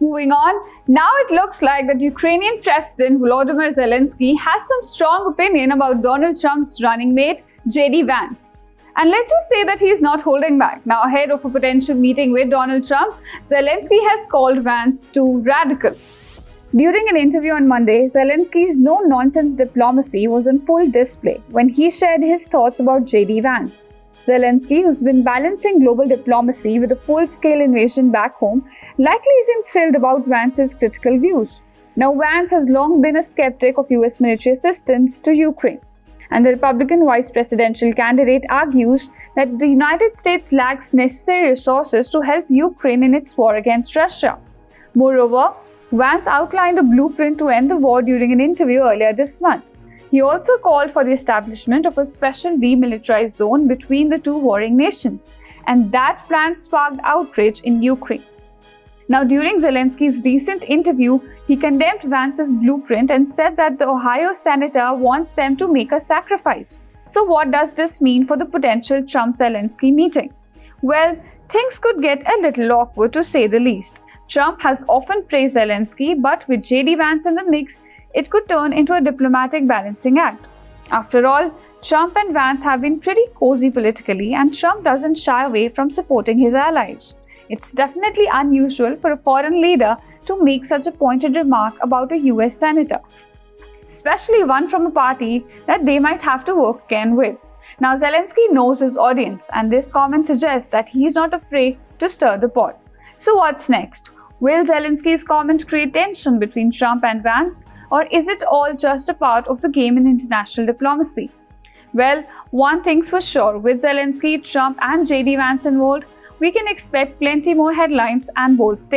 Moving on, now it looks like that Ukrainian President Volodymyr Zelensky has some strong opinion about Donald Trump's running mate, JD Vance. And let's just say that he's not holding back. Now, ahead of a potential meeting with Donald Trump, Zelensky has called Vance too radical. During an interview on Monday, Zelensky's no-nonsense diplomacy was on full display when he shared his thoughts about JD Vance. Zelensky, who's been balancing global diplomacy with a full-scale invasion back home, likely isn't thrilled about Vance's critical views. Now, Vance has long been a skeptic of U.S. military assistance to Ukraine, and the Republican vice presidential candidate argues that the United States lacks necessary resources to help Ukraine in its war against Russia. Moreover, Vance outlined a blueprint to end the war during an interview earlier this month. He also called for the establishment of a special demilitarized zone between the two warring nations, and that plan sparked outrage in Ukraine. Now, during Zelensky's recent interview, he condemned Vance's blueprint and said that the Ohio senator wants them to make a sacrifice. So what does this mean for the potential Trump-Zelensky meeting? Well, things could get a little awkward to say the least. Trump has often praised Zelensky, but with JD Vance in the mix, it could turn into a diplomatic balancing act. After all, Trump and Vance have been pretty cozy politically, and Trump doesn't shy away from supporting his allies. It's definitely unusual for a foreign leader to make such a pointed remark about a US senator, especially one from a party that they might have to work again with. Now, Zelensky knows his audience, and this comment suggests that he's not afraid to stir the pot. So what's next? Will Zelensky's comment create tension between Trump and Vance? Or is it all just a part of the game in international diplomacy? Well, one thing's for sure, with Zelensky, Trump and JD Vance involved, we can expect plenty more headlines and bold statements.